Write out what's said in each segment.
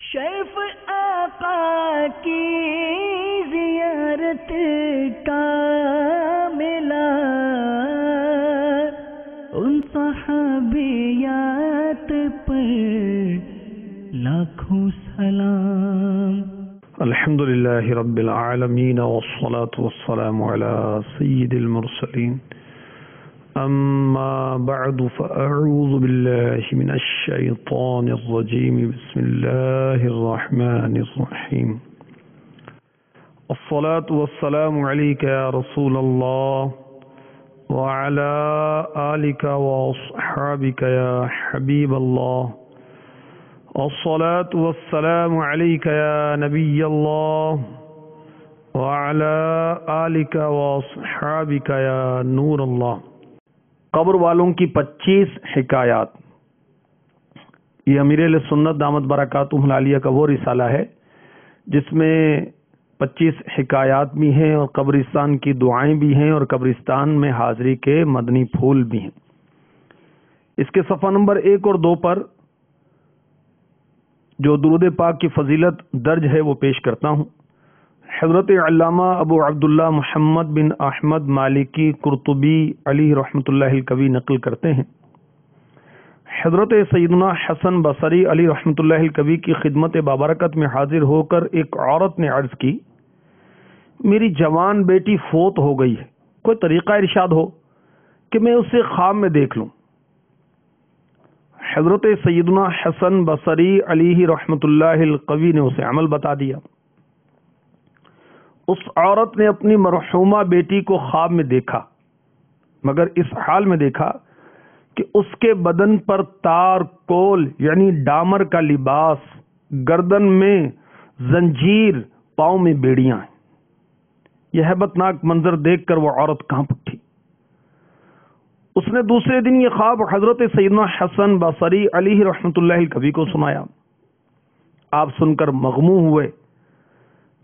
شرف آقا کی زیارت کا ملا، ان صحابیات پر لاکھوں سلام۔ الحمدللہ رب العالمین والصلاة والسلام على سید المرسلین، اما بعد فاعوذ باللہ من الشیطان الرجیم، بسم اللہ الرحمن الرحیم۔ الصلاة والسلام علیک یا رسول اللہ وعلى آلک واصحابک یا حبیب اللہ، الصلاة والسلام علیک یا نبی اللہ وعلى آلک واصحابک یا نور اللہ۔ قبر والوں کی 25 حکایات، یہ امیر اہل سنت دامت برکاتہم العالیہ کا وہ رسالہ ہے جس میں 25 حکایات بھی ہیں اور قبرستان کی دعائیں بھی ہیں اور قبرستان میں حاضری کے مدنی پھول بھی ہیں۔ اس کے صفحہ نمبر 1 اور 2 پر جو درود پاک کی فضیلت درج ہے وہ پیش کرتا ہوں۔ حضرت علامہ ابو عبداللہ محمد بن احمد مالکی قرطبی علی رحمۃ اللہ الکوی نقل کرتے ہیں، حضرت سیدنا حسن بصری علی رحمۃ اللہ الکوی کی خدمت بابرکت میں حاضر ہو کر ایک عورت نے عرض کی، میری جوان بیٹی فوت ہو گئی ہے، کوئی طریقہ ارشاد ہو کہ میں اسے خواب میں دیکھ لوں۔ حضرت سیدنا حسن بصری علیہ رحمۃ اللہ القوی نے اسے عمل بتا دیا۔ اس عورت نے اپنی مرحومہ بیٹی کو خواب میں دیکھا، مگر اس حال میں دیکھا کہ اس کے بدن پر تار کول یعنی ڈامر کا لباس، گردن میں زنجیر، پاؤں میں بیڑیاں ہیں۔ یہ ہیبتناک منظر دیکھ کر وہ عورت کانپ اٹھی۔ اس نے دوسرے دن یہ خواب حضرت سیدنا حسن بصری علیہ رحمۃ اللہ الکوی کو سنایا۔ آپ سن کر مغموم ہوئے۔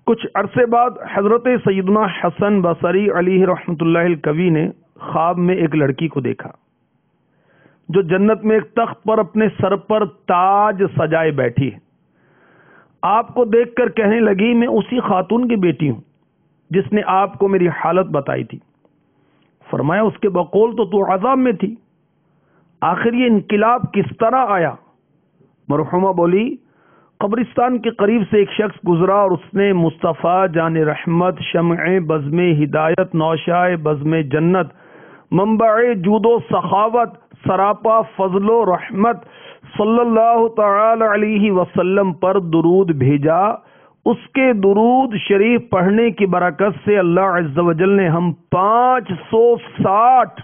کچھ عرصے بعد حضرت سیدنا حسن بصری علیہ رحمۃ اللہ الکوی نے خواب میں ایک لڑکی کو دیکھا جو جنت میں ایک تخت پر اپنے سر پر تاج سجائے بیٹھی ہے۔ آپ کو دیکھ کر کہنے لگی، میں اسی خاتون کی بیٹی ہوں جس نے آپ کو میری حالت بتائی تھی۔ فرمایا، اس کے بقول تو عذاب میں تھی، آخر یہ انقلاب کس طرح آیا؟ مرحومہ بولی، قبرستان کے قریب سے ایک شخص گزرا اور اس نے مصطفیٰ جان رحمت، شمع بزم ہدایت، نوشائے بزم جنت، منبع جود و سخاوت، سراپا فضل و رحمت صلی اللہ تعالی علیہ وسلم پر درود بھیجا۔ اس کے درود شریف پڑھنے کی برکت سے اللہ عز و جل نے ہم 560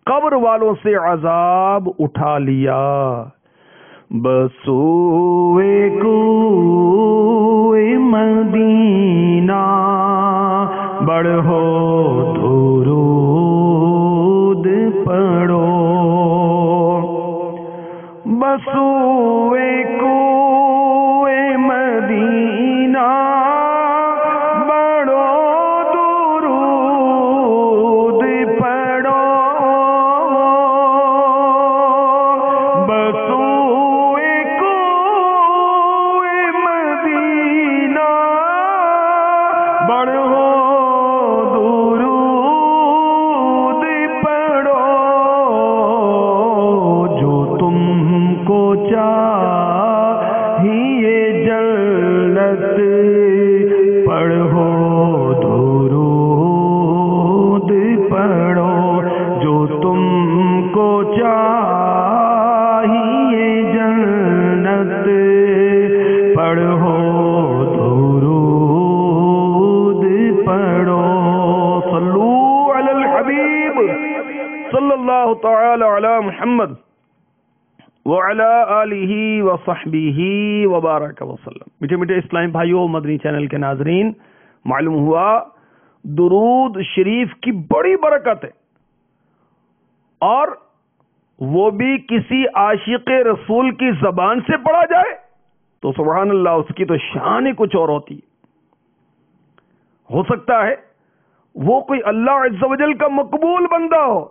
قبر والوں سے عذاب اٹھا لیا۔ بسوئے کوئے مدینہ بڑھو درود پڑھو، بسوئے کوئے مدینہ بڑھو درود پڑھو، بسوئے کوئے مدینہ بڑھو درود پڑھو، جو تم کو چاہیے جنت پڑھو درود پڑھو، جو تم کو چاہیے جنت پڑھو درود پڑھو۔ صلو علی الحبیب صلی اللہ تعالی علی محمد وعلی آلہ وصحبہ وبارک وسلم۔ میٹھے میٹھے اسلامی بھائیوں، مدنی چینل کے ناظرین، معلوم ہوا درود شریف کی بڑی برکت ہے، اور وہ بھی کسی عاشق رسول کی زبان سے پڑھا جائے تو سبحان اللہ، اس کی تو شان ہی کچھ اور ہوتی ہے۔ ہو سکتا ہے وہ کوئی اللہ عز و جل کا مقبول بندہ ہو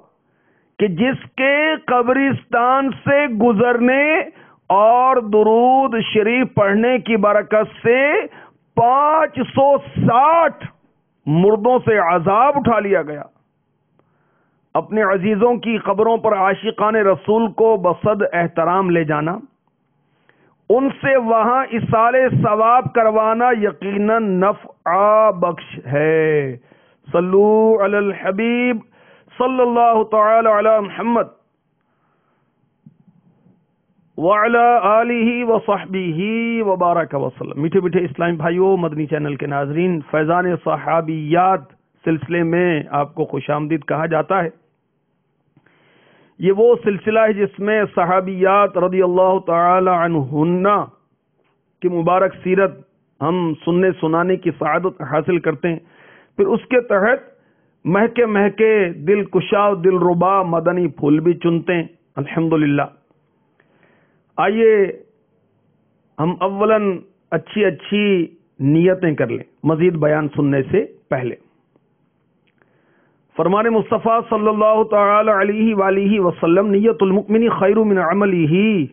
کہ جس کے قبرستان سے گزرنے اور درود شریف پڑھنے کی برکت سے 560 مردوں سے عذاب اٹھا لیا گیا۔ اپنے عزیزوں کی قبروں پر عاشقان رسول کو بصد احترام لے جانا، ان سے وہاں ایصال ثواب کروانا یقیناً نفع بخش ہے۔ صلو علی الحبیب صلی اللہ تعالی علی محمد وعلی آلہ وصحبہ وبارک وسلم۔ میٹھے میٹھے اسلامی بھائیوں، مدنی چینل کے ناظرین، فیضان صحابیات سلسلے میں آپ کو خوش آمدید کہا جاتا ہے۔ یہ وہ سلسلہ ہے جس میں صحابیات رضی اللہ تعالی عنہن کی مبارک سیرت ہم سننے سنانے کی سعادت حاصل کرتے ہیں، پھر اس کے تحت مہکے مہکے دل کشا دل ربا مدنی پھول بھی چنتے ہیں الحمدللہ۔ آئیے ہم اولاً اچھی اچھی نیتیں کر لیں مزید بیان سننے سے پہلے۔ فرمان مصطفیٰ صلی اللہ تعالی علیہ وآلہ وسلم، نیت المؤمن خیر من عملہ،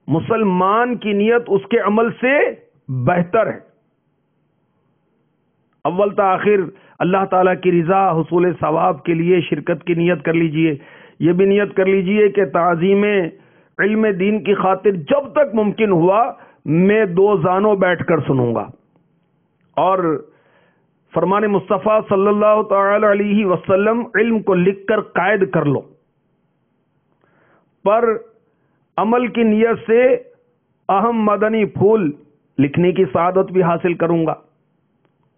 مسلمان کی نیت اس کے عمل سے بہتر ہے۔ اول تا آخر اللہ تعالیٰ کی رضا حصول ثواب کے لیے شرکت کی نیت کر لیجئے۔ یہ بھی نیت کر لیجئے کہ تعظیم علم دین کی خاطر جب تک ممکن ہوا میں 2 زانوں بیٹھ کر سنوں گا، اور فرمان مصطفیٰ صلی اللہ تعالی علیہ وسلم علم کو لکھ کر قائد کر لو، پر عمل کی نیت سے اہم مدنی پھول لکھنے کی سعادت بھی حاصل کروں گا۔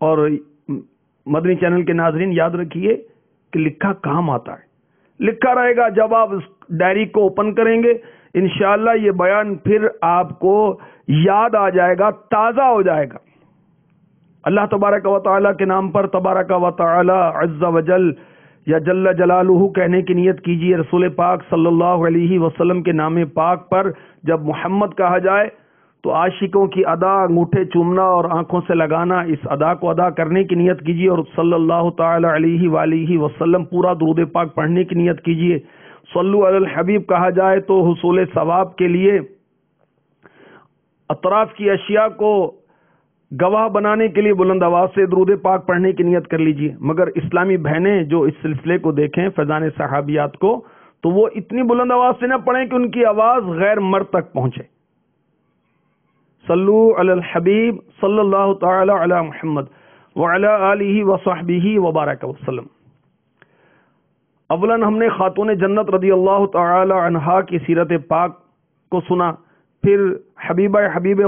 اور مدنی چینل کے ناظرین یاد رکھیے کہ لکھا کام آتا ہے، لکھا رہے گا جب آپ اس ڈائری کو اوپن کریں گے انشاءاللہ یہ بیان پھر آپ کو یاد آ جائے گا، تازہ ہو جائے گا۔ اللہ تبارک و تعالیٰ کے نام پر تبارک و تعالیٰ عز و جل یا جل جلالہ کہنے کی نیت کیجیے۔ رسول پاک صلی اللہ علیہ وسلم کے نام پاک پر جب محمد کہا جائے تو عاشقوں کی ادا انگوٹھے چومنا اور آنکھوں سے لگانا، اس ادا کو ادا کرنے کی نیت کیجیے، اور صلی اللہ تعالی علیہ وآلہ وسلم پورا درود پاک پڑھنے کی نیت کیجیے۔ صلو علی الحبیب کہا جائے تو حصول ثواب کے لیے اطراف کی اشیاء کو گواہ بنانے کے لیے بلند آواز سے درود پاک پڑھنے کی نیت کر لیجیے۔ مگر اسلامی بہنیں جو اس سلسلے کو دیکھیں فیضان صحابیات کو، تو وہ اتنی بلند آواز سے نہ پڑھیں کہ ان کی آواز غیر مرد تک پہنچے۔ صلو علی الحبیب صلی اللہ تعالی علی محمد وعلی آلہ وصحبہ وبارک وسلم۔ اولاً ہم نے خاتون جنت رضی اللہ تعالی عنہا کی سیرت پاک کو سنا، پھر حبیب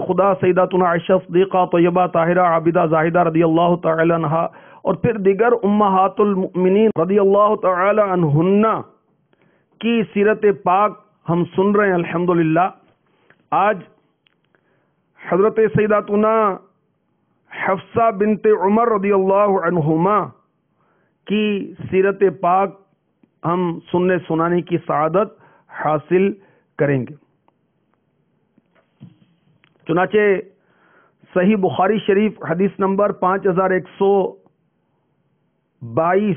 خدا سیداتنا عائشہ صدیقہ طیبہ طاہرہ عابدہ زاہدہ رضی اللہ تعالی عنہا، اور پھر دیگر امہات المؤمنین رضی اللہ تعالی عنہن کی سیرت پاک ہم سن رہے ہیں الحمدللہ۔ آج حضرت سیداتنا حفصہ بنت عمر رضی اللہ عنہما کی سیرت پاک ہم سننے سنانے کی سعادت حاصل کریں گے۔ چنانچہ صحیح بخاری شریف حدیث نمبر 5122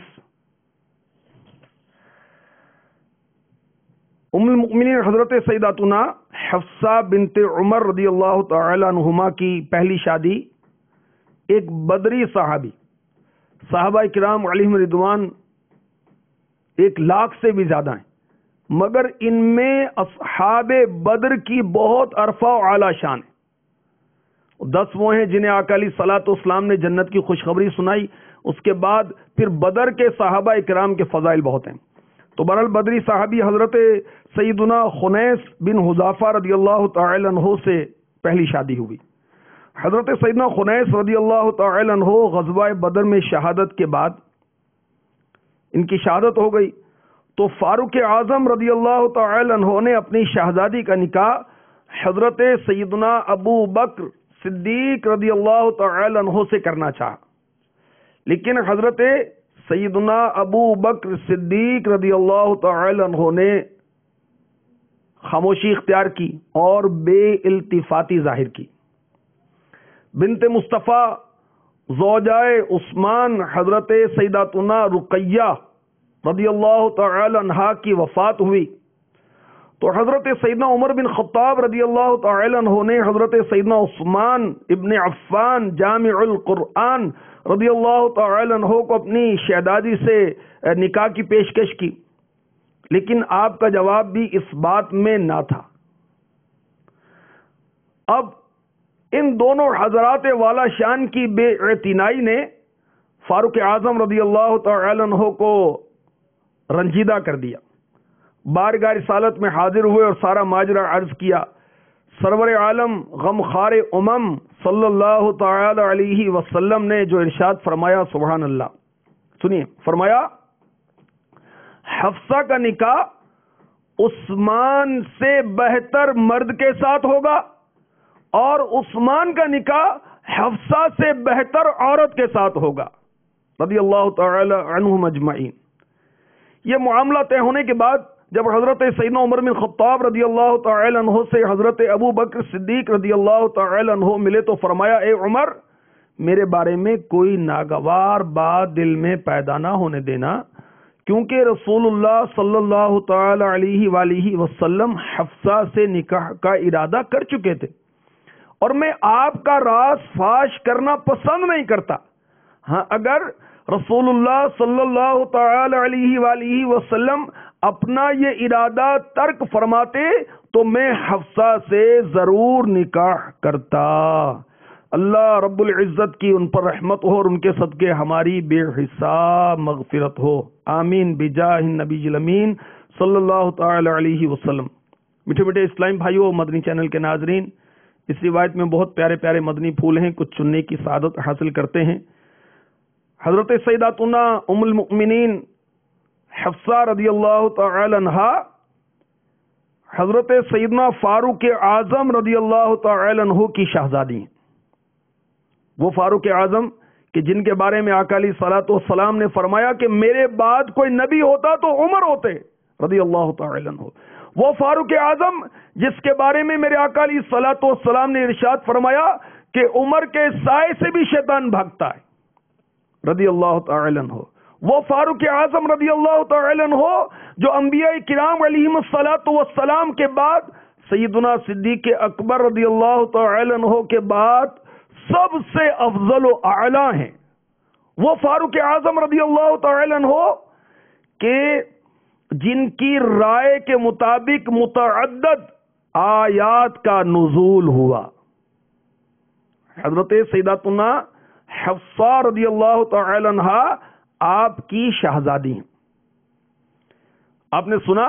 ام المؤمنین حضرت سیداتنا حفصہ بنت عمر رضی اللہ تعالی عنہما کی پہلی شادی ایک بدری صحابی، صحابہ کرام علیہم رضوان 1,00,000 سے بھی زیادہ ہیں، مگر ان میں اصحاب بدر کی بہت عرفہ و اعلی شان ہے۔ 10 وہ ہیں جنہیں آقا علیہ الصلوۃ والسلام نے جنت کی خوشخبری سنائی، اس کے بعد پھر بدر کے صحابہ اکرام کے فضائل بہت ہیں۔ تو بہرحال بدری صحابی حضرت سیدنا خنیس بن حذافہ رضی اللہ تعالی عنہ سے پہلی شادی ہوئی۔ حضرت سیدنا خنیس رضی اللہ تعالی عنہ غزوہ بدر میں شہادت کے بعد ان کی شہادت ہو گئی، تو فاروق اعظم رضی اللہ تعالی عنہ نے اپنی شہزادی کا نکاح حضرت سیدنا ابو بکر صدیق رضی اللہ تعالی عنہ سے کرنا چاہا، لیکن حضرت سیدنا ابو بکر صدیق رضی اللہ تعالی عنہ نے خاموشی اختیار کی اور بے التفاتی ظاہر کی۔ بنت مصطفیٰ زوجائے عثمان حضرت سیداتنا رقیہ رضی اللہ تعالی عنہا کی وفات ہوئی، تو حضرت سیدنا عمر بن خطاب رضی اللہ تعالی عنہ نے حضرت سیدنا عثمان ابن عفان جامع القرآن رضی اللہ تعالی عنہ کو اپنی شہزادی سے نکاح کی پیشکش کی، لیکن آپ کا جواب بھی اس بات میں نہ تھا۔ اب ان دونوں حضرات والا شان کی بے اعتنائی نے فاروق اعظم رضی اللہ تعالی عنہ کو رنجیدہ کر دیا۔ بارگاہ رسالت میں حاضر ہوئے اور سارا ماجرا عرض کیا۔ سرور عالم غمخوار امم صلی اللہ تعالی علیہ وسلم نے جو ارشاد فرمایا، سبحان اللہ، سنیے، فرمایا حفصہ کا نکاح عثمان سے بہتر مرد کے ساتھ ہوگا اور عثمان کا نکاح حفصہ سے بہتر عورت کے ساتھ ہوگا، رضی اللہ تعالی عنہم اجمعین۔ یہ معاملہ طے ہونے کے بعد جب حضرت سیدنا عمر بن خطاب رضی اللہ تعالی عنہ سے حضرت ابو بکر صدیق رضی اللہ تعالی عنہ ملے تو فرمایا، اے عمر، میرے بارے میں کوئی ناگوار بات دل میں پیدا نہ ہونے دینا، کیونکہ رسول اللہ صلی اللہ تعالی علیہ وآلہ وسلم حفصہ سے نکاح کا ارادہ کر چکے تھے اور میں آپ کا راز فاش کرنا پسند نہیں کرتا۔ ہاں، اگر رسول اللہ صلی اللہ تعالی علیہ وآلہ وسلم اپنا یہ ارادہ ترک فرماتے تو میں حفصہ سے ضرور نکاح کرتا۔ اللہ رب العزت کی ان پر رحمت ہو اور ان کے صدقے ہماری بے حساب مغفرت ہو، آمین بجاہ النبی الامین صلی اللہ تعالی علیہ وسلم۔ میٹھے میٹھے اسلام بھائیوں، مدنی چینل کے ناظرین، اس روایت میں بہت پیارے پیارے مدنی پھول ہیں، کچھ چننے کی سعادت حاصل کرتے ہیں۔ حضرت سیداتنا ام المؤمنین حفصہ رضی اللہ تعالی عنہا حضرت سیدنا فاروق اعظم رضی اللہ تعالی عنہ کی شہزادی ہیں۔ وہ فاروق اعظم کہ جن کے بارے میں آقا علیہ الصلوۃ والسلام نے فرمایا کہ میرے بعد کوئی نبی ہوتا تو عمر ہوتے، رضی اللہ تعالی عنہ۔ وہ فاروق اعظم جس کے بارے میں میرے آقا علیہ الصلوۃ والسلام نے ارشاد فرمایا کہ عمر کے سائے سے بھی شیطان بھاگتا ہے، رضی اللہ تعالی عنہ۔ وہ فاروق اعظم رضی اللہ تعالی عنہ جو انبیاء کرام علیہم الصلوۃ والسلام کے بعد سیدنا صدیق اکبر رضی اللہ تعالی عنہ کے بعد سب سے افضل و اعلی ہیں۔ وہ فاروق اعظم رضی اللہ تعالی عنہ کہ جن کی رائے کے مطابق متعدد آیات کا نزول ہوا۔ حضرت سیداتنا حفصہ رضی اللہ تعالی عنہا آپ کی شہزادی ہیں۔ آپ نے سنا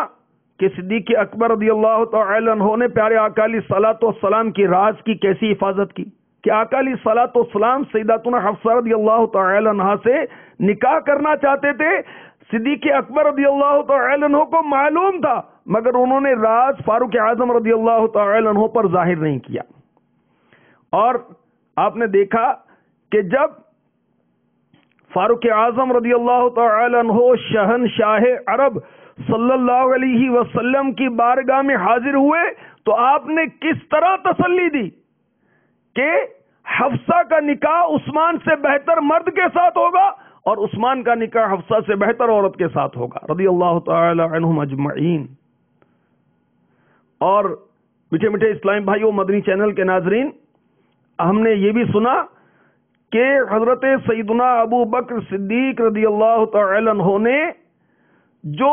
کہ صدیق اکبر رضی اللہ تعالی عنہ نے پیارے آقا علیہ الصلوۃ والسلام کی راز کی کیسی حفاظت کی کہ آقا علیہ الصلوۃ والسلام سیداتنا حفصہ رضی اللہ تعالی عنہا سے نکاح کرنا چاہتے تھے۔ صدیق اکبر رضی اللہ تعالی عنہ کو معلوم تھا، مگر انہوں نے راز فاروق اعظم رضی اللہ تعالی عنہ پر ظاہر نہیں کیا۔ اور آپ نے دیکھا کہ جب فاروق اعظم رضی اللہ تعالی عنہ شہنشاہ عرب صلی اللہ علیہ وسلم کی بارگاہ میں حاضر ہوئے تو آپ نے کس طرح تسلی دی کہ حفصہ کا نکاح عثمان سے بہتر مرد کے ساتھ ہوگا اور عثمان کا نکاح حفصہ سے بہتر عورت کے ساتھ ہوگا، رضی اللہ تعالی عنہم اجمعین۔ اور میٹھے میٹھے اسلام بھائیوں، مدنی چینل کے ناظرین، ہم نے یہ بھی سنا کہ حضرت سیدنا ابو بکر صدیق رضی اللہ تعالی عنہ نے جو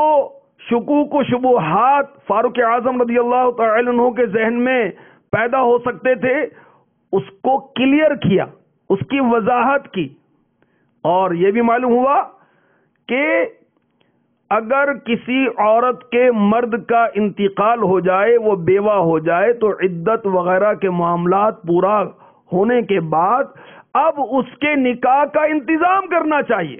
شکوک و شبہات فاروق اعظم رضی اللہ تعالی عنہ کے ذہن میں پیدا ہو سکتے تھے اس کو کلیئر کیا، اس کی وضاحت کی، اور یہ بھی معلوم ہوا کہ اگر کسی عورت کے مرد کا انتقال ہو جائے، وہ بیوہ ہو جائے، تو عدت وغیرہ کے معاملات پورا ہونے کے بعد اب اس کے نکاح کا انتظام کرنا چاہیے۔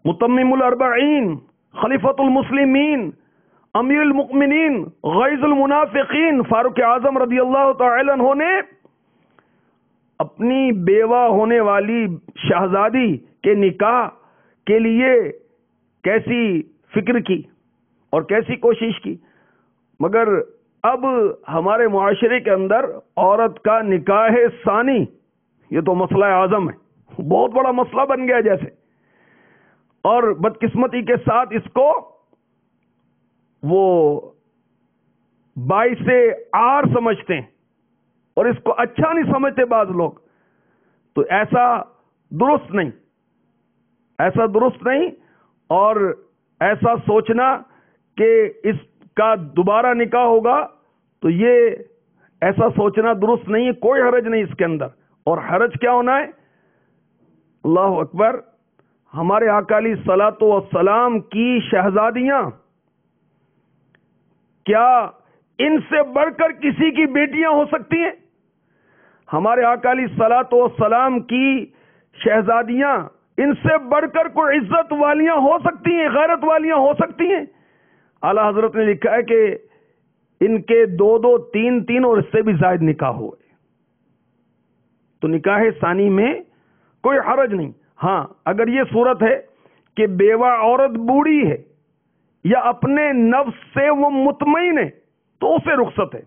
متمم الاربعین، خلیفۃ المسلمین، امیر المؤمنین، غیظ المنافقین فاروق اعظم رضی اللہ تعالی عنہ نے اپنی بیوہ ہونے والی شہزادی کے نکاح کے لیے کیسی فکر کی اور کیسی کوشش کی، مگر اب ہمارے معاشرے کے اندر عورت کا نکاح ثانی یہ تو مسئلہ اعظم ہے، بہت بڑا مسئلہ بن گیا جیسے، اور بدقسمتی کے ساتھ اس کو وہ باعث عار سمجھتے ہیں اور اس کو اچھا نہیں سمجھتے بعض لوگ، تو ایسا درست نہیں، ایسا درست نہیں. اور ایسا سوچنا کہ اس کا دوبارہ نکاح ہوگا تو یہ ایسا سوچنا درست نہیں ہے. کوئی حرج نہیں اس کے اندر. اور حرج کیا ہونا ہے؟ اللہ اکبر، ہمارے آقا علیہ الصلوۃ والسلام کی شہزادیاں، کیا ان سے بڑھ کر کسی کی بیٹیاں ہو سکتی ہیں؟ ہمارے آقا علیہ الصلوۃ والسلام کی شہزادیاں ان سے بڑھ کر کوئی عزت والیاں ہو سکتی ہیں، غیرت والیاں ہو سکتی ہیں؟ اعلیٰ حضرت نے لکھا ہے کہ ان کے 2 3 اور اس سے بھی زائد نکاح ہوئے. تو نکاح ثانی میں کوئی حرج نہیں. ہاں، اگر یہ صورت ہے کہ بیوہ عورت بوڑھی ہے یا اپنے نفس سے وہ مطمئن ہے تو اسے رخصت ہے.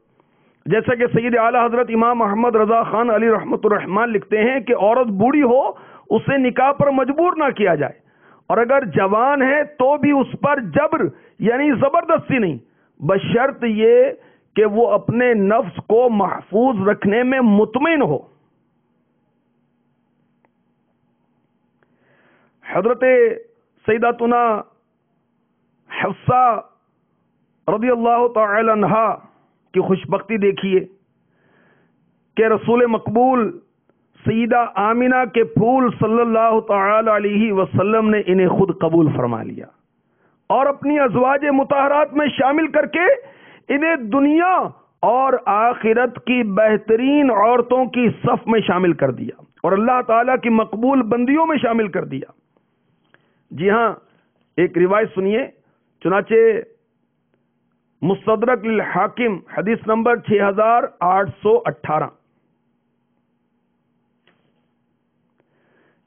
جیسا کہ سید اعلیٰ حضرت امام محمد رضا خان علی رحمۃ الرحمان لکھتے ہیں کہ عورت بوڑھی ہو اسے نکاح پر مجبور نہ کیا جائے، اور اگر جوان ہے تو بھی اس پر جبر یعنی زبردستی نہیں، بشرط یہ کہ وہ اپنے نفس کو محفوظ رکھنے میں مطمئن ہو. حضرت سیداتنا حفصہ رضی اللہ تعالی عنہا کی خوش بختی دیکھیے کہ رسول مقبول سیدہ آمینہ کے پھول صلی اللہ تعالی علیہ وسلم نے انہیں خود قبول فرما لیا اور اپنی ازواج مطہرات میں شامل کر کے انہیں دنیا اور آخرت کی بہترین عورتوں کی صف میں شامل کر دیا اور اللہ تعالیٰ کی مقبول بندیوں میں شامل کر دیا. جی ہاں، ایک روایت سنیے، چنانچہ مستدرک للحاکم حدیث نمبر 6818.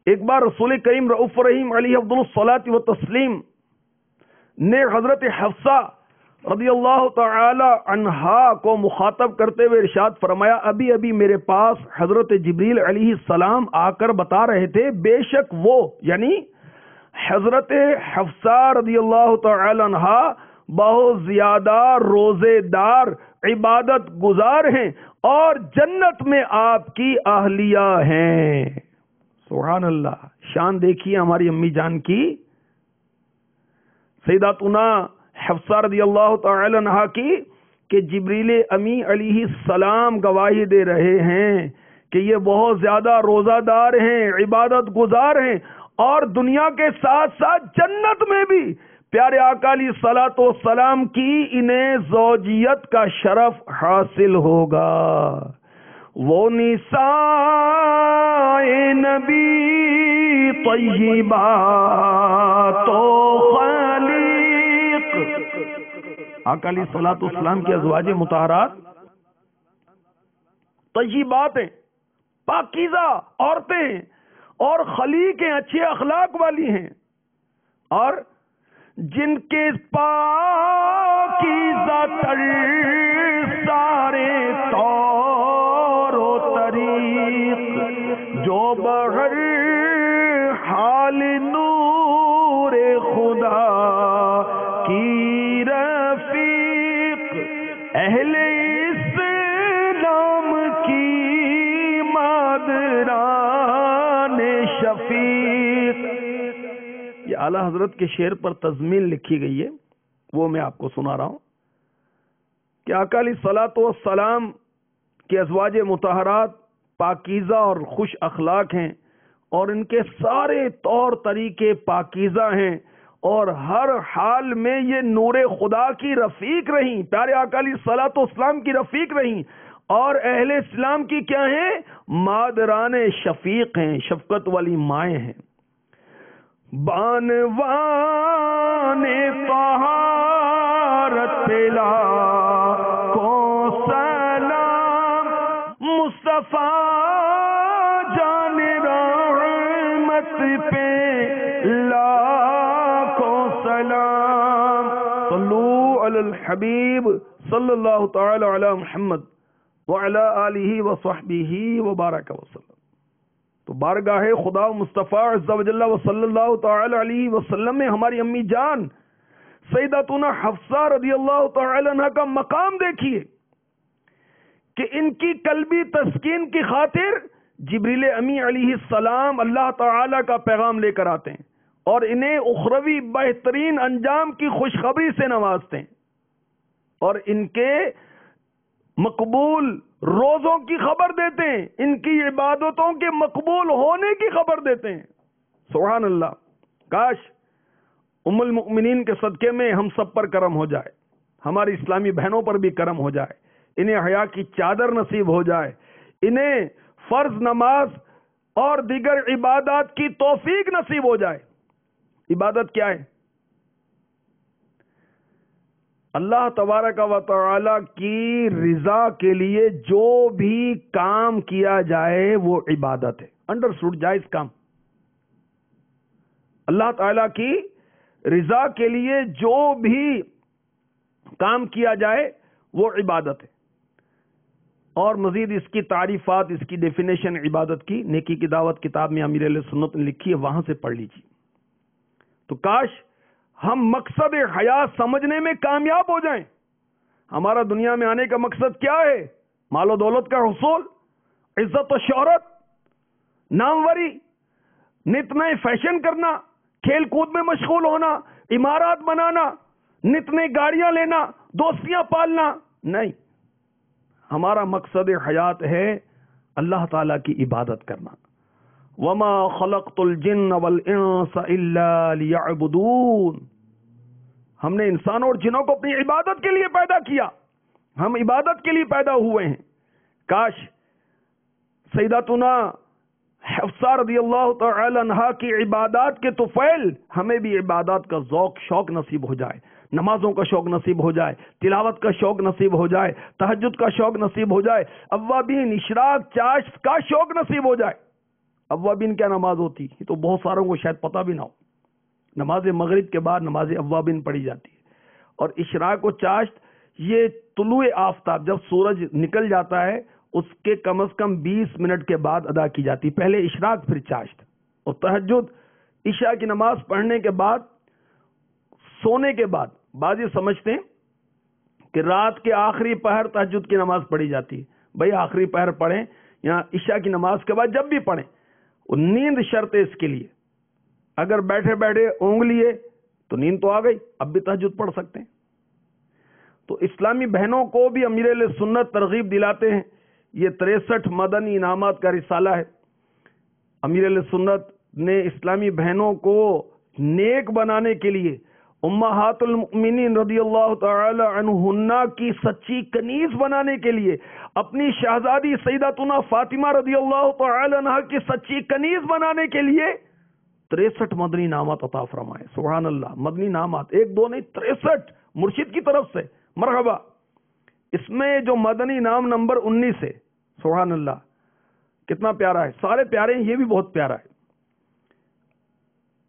ایک بار رسول کریم رؤوف الرحیم علیہ افضل الصلاۃ والتسلیم نے حضرت حفصہ رضی اللہ تعالی عنہا کو مخاطب کرتے ہوئے ارشاد فرمایا، ابھی ابھی میرے پاس حضرت جبریل علیہ السلام آ کر بتا رہے تھے بے شک وہ یعنی حضرت حفصہ رضی اللہ تعالی عنہا بہت زیادہ روزے دار عبادت گزار ہیں اور جنت میں آپ کی اہلیہ ہیں. سبحان اللہ، شان دیکھیے ہماری امی جان کی، سیداتنا حفصہ رضی اللہ تعالی عنہا کی، کہ جبریل امی علیہ السلام گواہی دے رہے ہیں کہ یہ بہت زیادہ روزہ دار ہیں، عبادت گزار ہیں اور دنیا کے ساتھ ساتھ جنت میں بھی پیارے آقا علیہ الصلوۃ والسلام کی انہیں زوجیت کا شرف حاصل ہوگا. وہ نساء نبی طیبات و خلیق، آقا علیہ الصلوۃ والسلام کی ازواج مطہرات طیبات ہیں، پاکیزہ عورتیں ہیں اور خلیق ہیں، اچھے اخلاق والی ہیں، اور جن کے پاکیزہ تر سارے طور و طریق جو بہر حال نور خدا کی رفیق، اہل اسلام کی مادران شفیق. یہ اعلیٰ حضرت کے شعر پر تضمین لکھی گئی ہے، وہ میں آپ کو سنا رہا ہوں کہ آقا علیہ الصلوۃ والسلام کے ازواج مطہرات پاکیزہ اور خوش اخلاق ہیں اور ان کے سارے طور طریقے پاکیزہ ہیں اور ہر حال میں یہ نور خدا کی رفیق رہیں، پیارے آقا علیہ الصلوۃ والسلام کی رفیق رہیں، اور اہل اسلام کی کیا ہیں؟ مادران شفیق ہیں، شفقت والی مائیں ہیں. بانوان طہارت پلا کو سلام، مصطفیٰ جان رحمت پہ لاکھوں سلام. صلو علی الحبیب صلی اللہ تعالی علی محمد وعلی آلہ وصحبہ وبارک وسلم. تو بارگاہ خدا مصطفیٰ عز و جل و صلی اللہ تعالی علیہ وسلم میں ہماری امی جان سیدتنا حفصہ رضی اللہ تعالی عنہ کا مقام دیکھیے کہ ان کی قلبی تسکین کی خاطر جبریل امی علیہ السلام اللہ تعالی کا پیغام لے کر آتے ہیں اور انہیں اخروی بہترین انجام کی خوشخبری سے نوازتے ہیں اور ان کے مقبول روزوں کی خبر دیتے ہیں، ان کی عبادتوں کے مقبول ہونے کی خبر دیتے ہیں۔ سبحان اللہ، کاش ام المؤمنین کے صدقے میں ہم سب پر کرم ہو جائے، ہماری اسلامی بہنوں پر بھی کرم ہو جائے، انہیں حیا کی چادر نصیب ہو جائے، انہیں فرض نماز اور دیگر عبادات کی توفیق نصیب ہو جائے۔ عبادت کیا ہے؟ اللہ تبارک و تعالی کی رضا کے لیے جو بھی کام کیا جائے وہ عبادت ہے، انڈرسٹوڈ، جائز کام۔ اللہ تعالی کی رضا کے لیے جو بھی کام کیا جائے وہ عبادت ہے۔ اور مزید اس کی تعریفات، اس کی ڈیفینیشن عبادت کی نیکی کی دعوت کتاب میں امیر اہل سنت نے لکھی ہے، وہاں سے پڑھ لیجیے۔ تو کاش ہم مقصد حیات سمجھنے میں کامیاب ہو جائیں۔ ہمارا دنیا میں آنے کا مقصد کیا ہے؟ مال و دولت کا حصول، عزت و شہرت، ناموری، نت نئے فیشن کرنا، کھیل کود میں مشغول ہونا، عمارات بنانا، نت نئی گاڑیاں لینا، دوستیاں پالنا؟ نہیں، ہمارا مقصد حیات ہے اللہ تعالی کی عبادت کرنا۔ وما خلقت الجن والانس الا ليعبدون، ہم نے انسانوں اور جنوں کو اپنی عبادت کے لیے پیدا کیا، ہم عبادت کے لیے پیدا ہوئے ہیں۔ کاش سیدتنا حفصہ رضی اللہ تعالی عنہا کی عبادات کے طفیل ہمیں بھی عبادات کا ذوق شوق نصیب ہو جائے، نمازوں کا شوق نصیب ہو جائے، تلاوت کا شوق نصیب ہو جائے، تہجد کا شوق نصیب ہو جائے، اوابین، اشراق، چاشت کا شوق نصیب ہو جائے۔ اوابین کیا نماز ہوتی؟ یہ تو بہت ساروں کو شاید پتہ بھی نہ ہو۔ نماز مغرب کے بعد نماز اوابین پڑھی جاتی ہے، اور اشراق و چاشت یہ طلوع آفتاب جب سورج نکل جاتا ہے اس کے کم از کم 20 منٹ کے بعد ادا کی جاتی، پہلے اشراق پھر چاشت۔ اور تہجد عشاء کی نماز پڑھنے کے بعد، سونے کے بعد، بعض یہ سمجھتے ہیں کہ رات کے آخری پہر تہجد کی نماز پڑھی جاتی ہے۔ بھائی آخری پہر پڑھیں یا عشاء کی نماز کے بعد جب بھی پڑھیں، نیند شرط ہے اس کے لیے۔ اگر بیٹھے بیٹھے اونگ لیے تو نیند تو آ گئی، اب بھی تہجد پڑھ سکتے ہیں۔ تو اسلامی بہنوں کو بھی امیر اہل سنت ترغیب دلاتے ہیں۔ یہ 63 مدنی انعامات کا رسالہ ہے۔ امیر اہل سنت نے اسلامی بہنوں کو نیک بنانے کے لیے، امہات المؤمنین رضی اللہ تعالی عنہن کی سچی کنیز بنانے کے لیے، اپنی شہزادی سیدتنا فاطمہ رضی اللہ تعالی عنہ کی سچی کنیز بنانے کے لیے 63 مدنی انعامات عطا فرمائے۔ سبحان اللہ، مدنی انعامات ایک دو نہیں، 63 مرشد کی طرف سے۔ مرحبا۔ اس میں جو مدنی انعام نمبر 19 ہے، سبحان اللہ، کتنا پیارا ہے، سارے پیارے ہیں، یہ بھی بہت پیارا ہے۔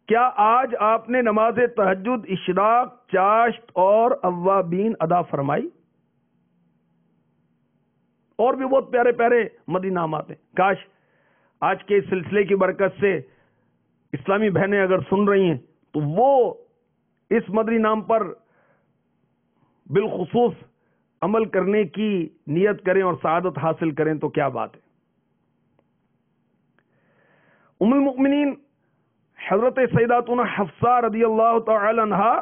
کیا آج آپ نے نماز تہجد، اشراق، چاشت اور اوابین ادا فرمائی؟ اور بھی بہت پیارے پیارے مدنی انعامات ہیں۔ کاش آج کے اس سلسلے کی برکت سے اسلامی بہنیں اگر سن رہی ہیں تو وہ اس مدنی نام پر بالخصوص عمل کرنے کی نیت کریں اور سعادت حاصل کریں تو کیا بات ہے۔ ام المؤمنین حضرت سیداتنا حفصہ رضی اللہ تعالی عنہا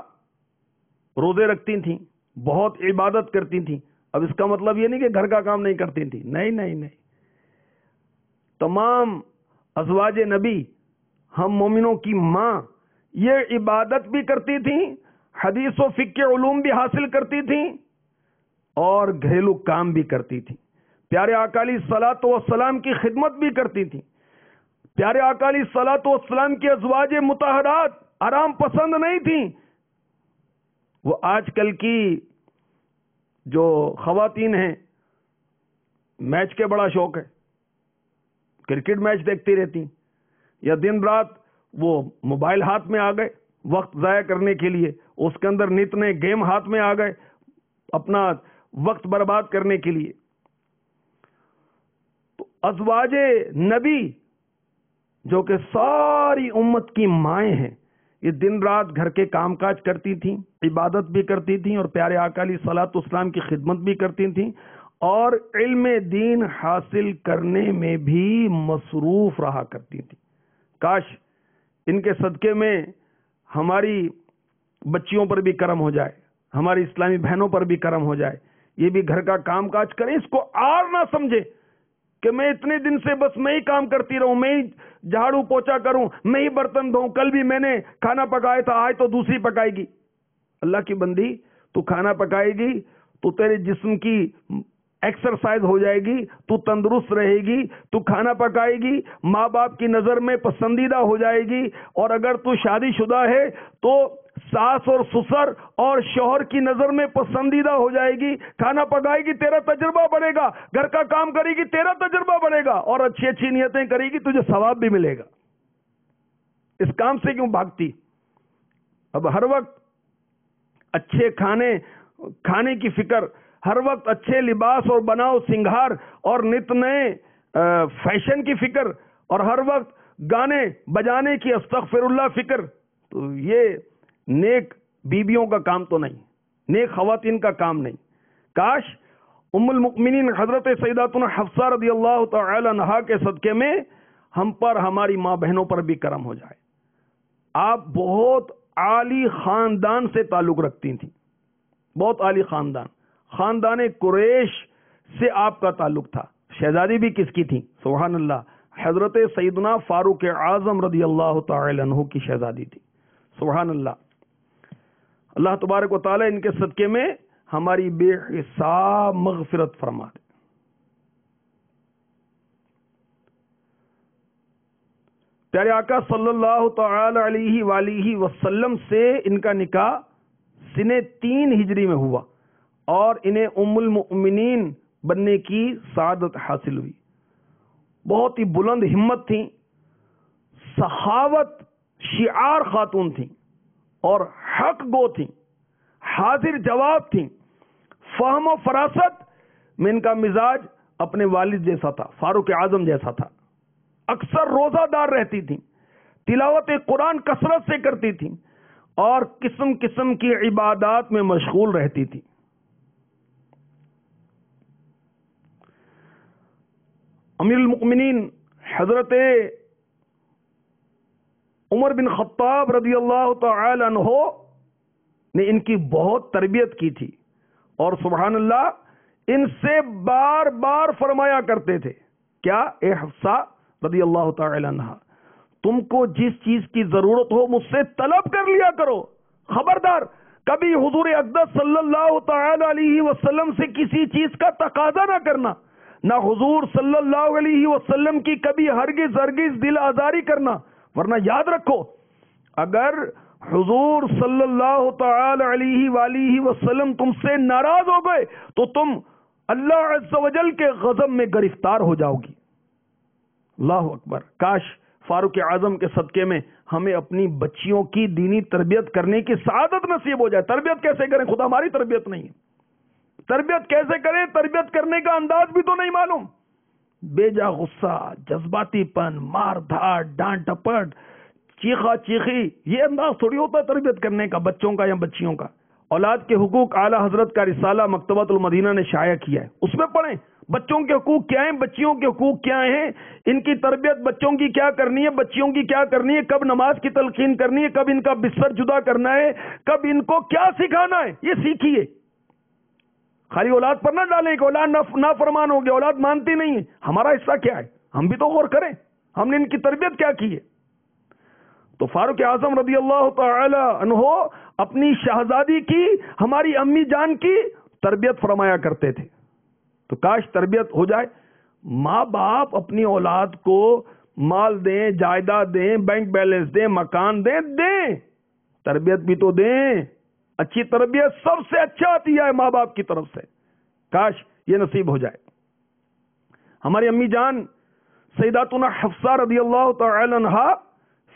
روزے رکھتی تھیں، بہت عبادت کرتی تھیں۔ اب اس کا مطلب یہ نہیں کہ گھر کا کام نہیں کرتی تھیں، نہیں نہیں نہیں، تمام ازواج نبی، ہم مومنوں کی ماں، یہ عبادت بھی کرتی تھیں، حدیث و فقہ کے علوم بھی حاصل کرتی تھیں، اور گھریلو کام بھی کرتی تھیں۔ پیارے آقا علیہ الصلوۃ والسلام کی خدمت بھی کرتی تھیں۔ پیارے آقا علیہ الصلوۃ والسلام کی ازواج مطہرات آرام پسند نہیں تھیں۔ وہ آج کل کی جو خواتین ہیں، میچ کے بڑا شوق ہے، کرکٹ میچ دیکھتی رہتی، یا دن رات وہ موبائل ہاتھ میں آ گئے وقت ضائع کرنے کے لیے، اس کے اندر نت نئے گیم ہاتھ میں آ گئے اپنا وقت برباد کرنے کے لیے۔ تو ازواج نبی جو کہ ساری امت کی مائیں ہیں، یہ دن رات گھر کے کام کاج کرتی تھیں، عبادت بھی کرتی تھیں اور پیارے آقا علیہ الصلوۃ والسلام کی خدمت بھی کرتی تھیں، اور علم دین حاصل کرنے میں بھی مصروف رہا کرتی تھیں۔ کاش ان کے صدقے میں ہماری بچیوں پر بھی کرم ہو جائے، ہماری اسلامی بہنوں پر بھی کرم ہو جائے، یہ بھی گھر کا کام کاج کریں، اس کو آر نہ سمجھے کہ میں اتنے دن سے بس میں ہی کام کرتی رہوں، میں ہی جھاڑو پوچھا کروں، میں ہی برتن دھوں، کل بھی میں نے کھانا پکایا تھا، آج تو دوسری پکائے گی۔ اللہ کی بندی، تو کھانا پکائے گی تو تیرے جسم کی ایکسرسائز ہو جائے گی، تو تندرست رہے گی، تو کھانا پکائے گی، ماں باپ کی نظر میں پسندیدہ ہو جائے گی، اور اگر تو شادی شدہ ہے تو ساس اور سسر اور شوہر کی نظر میں پسندیدہ ہو جائے گی، کھانا پکائے گی تیرا تجربہ بڑھے گا، گھر کا کام کرے گی تیرا تجربہ بڑھے گا، اور اچھی اچھی نیتیں کرے گی تجھے ثواب بھی ملے گا۔ اس کام سے کیوں بھاگتی؟ اب ہر وقت اچھے کھانے کی فکر، ہر وقت اچھے لباس اور بناؤ سنگھار اور نت نئے فیشن کی فکر، اور ہر وقت گانے بجانے کی استغفر اللہ فکر، تو یہ نیک بیویوں کا کام تو نہیں، نیک خواتین کا کام نہیں۔ کاش ام المؤمنین حضرت سیداتنا حفصہ رضی اللہ تعالی عنہا کے صدقے میں ہم پر، ہماری ماں بہنوں پر بھی کرم ہو جائے۔ آپ بہت عالی خاندان سے تعلق رکھتی تھیں، بہت عالی خاندان قریش سے آپ کا تعلق تھا۔ شہزادی بھی کس کی تھی؟ سبحان اللہ، حضرت سیدنا فاروق اعظم رضی اللہ تعالی عنہ کی شہزادی تھی۔ سبحان اللہ، اللہ تبارک و تعالی ان کے صدقے میں ہماری بے حساب مغفرت فرما دے۔ پیارے آقا صلی اللہ تعالی علیہ وآلہ وسلم سے ان کا نکاح سنہ 3 ہجری میں ہوا، اور انہیں ام المؤمنین بننے کی سعادت حاصل ہوئی۔ بہت ہی بلند ہمت تھیں، سخاوت شعار خاتون تھیں، اور حق گو تھیں، حاضر جواب تھیں۔ فہم و فراست میں ان کا مزاج اپنے والد جیسا تھا، فاروق اعظم جیسا تھا۔ اکثر روزہ دار رہتی تھیں، تلاوت قرآن کثرت سے کرتی تھیں، اور قسم قسم کی عبادات میں مشغول رہتی تھیں۔ امیر المؤمنین حضرت عمر بن خطاب رضی اللہ تعالی عنہ نے ان کی بہت تربیت کی تھی، اور سبحان اللہ ان سے بار بار فرمایا کرتے تھے، کیا اے حفصہ رضی اللہ تعالی عنہ، تم کو جس چیز کی ضرورت ہو مجھ سے طلب کر لیا کرو، خبردار کبھی حضور اقدس صلی اللہ تعالی علیہ وسلم سے کسی چیز کا تقاضا نہ کرنا، نہ حضور صلی اللہ علیہ وسلم کی کبھی ہرگز دل آزاری کرنا، ورنہ یاد رکھو اگر حضور صلی اللہ تعالی علیہ وآلہ وسلم تم سے ناراض ہو گئے تو تم اللہ عز و جل کے غضب میں گرفتار ہو جاؤ گی۔ اللہ اکبر، کاش فاروق اعظم کے صدقے میں ہمیں اپنی بچیوں کی دینی تربیت کرنے کی سعادت نصیب ہو جائے۔ تربیت کیسے کریں؟ خدا ہماری تربیت نہیں ہے، تربیت کیسے کریں؟ تربیت کرنے کا انداز بھی تو نہیں معلوم، بے جا غصہ، جذباتی پن، مار دھاڑ، ڈانٹ ڈپٹ، چیخا چیخی، یہ انداز تھوڑی ہوتا ہے تربیت کرنے کا بچوں کا یا بچیوں کا۔ اولاد کے حقوق اعلی حضرت کا رسالہ مکتبۃ المدینہ نے شائع کیا ہے، اس میں پڑھیں بچوں کے حقوق کیا ہیں، بچیوں کے حقوق کیا ہیں، ان کی تربیت بچوں کی کیا کرنی ہے، بچیوں کی کیا کرنی ہے، کب نماز کی تلقین کرنی ہے، کب ان کا بستر جدا کرنا ہے، کب ان کو کیا سکھانا ہے، یہ سیکھیے۔ خالی اولاد پر نہ ڈالیں کہ اولاد نافرمان ہو گیا، اولاد مانتی نہیں ہے، ہمارا حصہ کیا ہے، ہم بھی تو غور کریں ہم نے ان کی تربیت کیا کی ہے۔ تو فاروق اعظم رضی اللہ تعالی عنہ اپنی شہزادی کی، ہماری امی جان کی تربیت فرمایا کرتے تھے۔ تو کاش تربیت ہو جائے، ماں باپ اپنی اولاد کو مال دیں، جائیداد دیں، بینک بیلنس دیں، مکان دیں، تربیت بھی تو دیں۔ اچھی تربیت سب سے اچھا آتی ہے ماں باپ کی طرف سے، کاش یہ نصیب ہو جائے۔ ہماری امی جان سیداتنا حفصہ رضی اللہ تعالی عنہا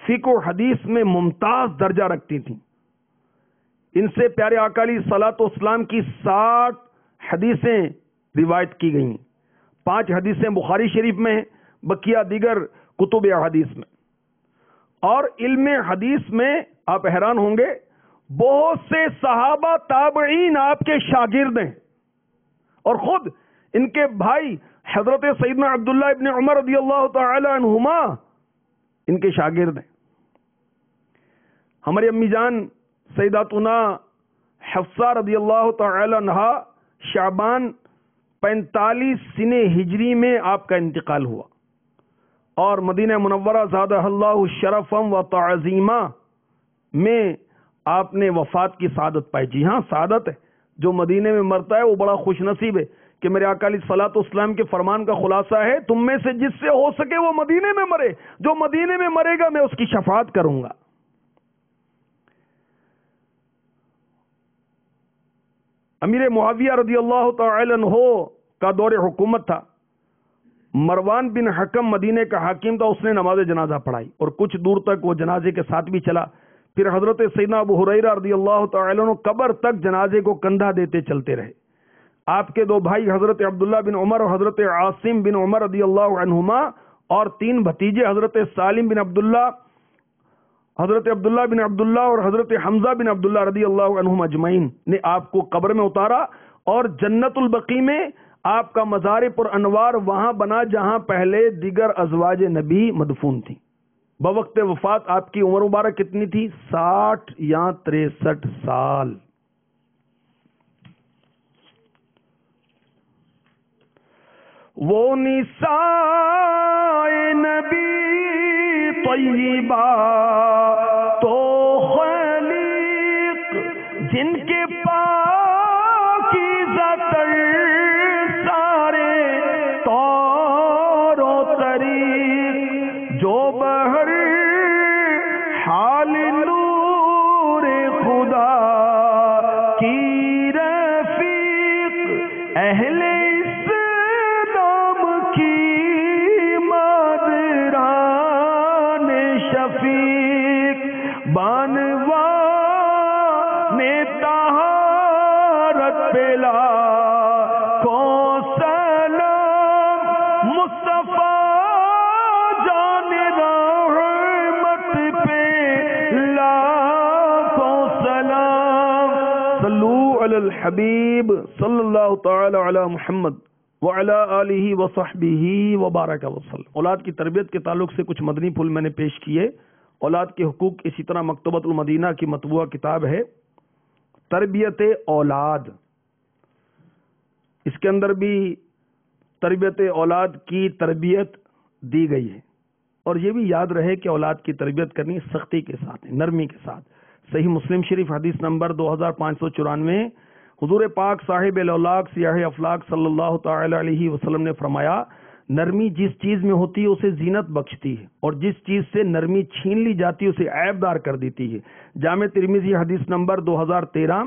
فقہ و حدیث میں ممتاز درجہ رکھتی تھیں۔ ان سے پیارے آقا علیہ الصلوۃ والسلام کی 60 حدیثیں روایت کی گئیں، 5 حدیثیں بخاری شریف میں ہیں، بقیہ دیگر کتب حدیث میں۔ اور علم حدیث میں آپ حیران ہوں گے بہت سے صحابہ تابعین آپ کے شاگرد ہیں، اور خود ان کے بھائی حضرت سیدنا عبداللہ ابن عمر رضی اللہ تعالی عنہما ان کے شاگرد ہیں۔ ہماری امی جان سیداتنا حفصہ رضی اللہ تعالی عنہا شعبان 45 سنہ ہجری میں آپ کا انتقال ہوا، اور مدینہ منورہ زادہ اللہ شرفم و تعظیمہ میں آپ نے وفات کی سعادت پائی۔ جی ہاں، سعادت ہے، جو مدینے میں مرتا ہے وہ بڑا خوش نصیب ہے، کہ میرے آقا علیہ الصلوۃ والسلام کے فرمان کا خلاصہ ہے تم میں سے جس سے ہو سکے وہ مدینے میں مرے، جو مدینے میں مرے گا میں اس کی شفاعت کروں گا۔ امیر معاویہ رضی اللہ تعالی عنہ کا دور حکومت تھا، مروان بن حکم مدینے کا حاکم تھا، اس نے نماز جنازہ پڑھائی اور کچھ دور تک وہ جنازے کے ساتھ بھی چلا۔ پھر حضرت سیدنا ابو ہریرہ رضی اللہ تعالی عنہ قبر تک جنازے کو کندھا دیتے چلتے رہے۔ آپ کے دو بھائی حضرت عبداللہ بن عمر اور حضرت عاصم بن عمر رضی اللہ عنہما اور 3 بھتیجے حضرت سالم بن عبداللہ، حضرت عبداللہ بن عبداللہ اور حضرت حمزہ بن عبداللہ رضی اللہ عنہم اجمعین نے آپ کو قبر میں اتارا اور جنت البقیع میں آپ کا مزار پر انوار وہاں بنا جہاں پہلے دیگر ازواج نبی مدفون تھی۔ بوقت وفات آپ کی عمر مبارک کتنی تھی؟ 60 یا 63 سال۔ وہ نساء نبی طیبہ تو خلیق جن کے پاکیزہ تر سارے طور و طریق، جو بہر حال نور خدا کی رفیق، اہل الحبیب صلی اللہ تعالی علی محمد وعلی آلہ وصحبہ وبارک وسلم۔ اولاد کی تربیت کے تعلق سے کچھ مدنی پھول میں نے پیش کیے۔ اولاد کے حقوق، اسی طرح مکتبۃ المدینہ کی مطبوعہ کتاب ہے تربیت اولاد، اس کے اندر بھی تربیت اولاد کی تربیت دی گئی ہے، اور یہ بھی یاد رہے کہ اولاد کی تربیت کرنی سختی کے ساتھ، نرمی کے ساتھ۔ صحیح مسلم شریف حدیث نمبر 2594، حضور پاک صاحب الاولاق سیاہ افلاق صلی اللہ تعالی علیہ وسلم نے فرمایا، نرمی جس چیز میں ہوتی ہے اسے زینت بخشتی ہے، اور جس چیز سے نرمی چھین لی جاتی ہے اسے عیب دار کر دیتی ہے۔ جامع ترمذی حدیث نمبر 2013،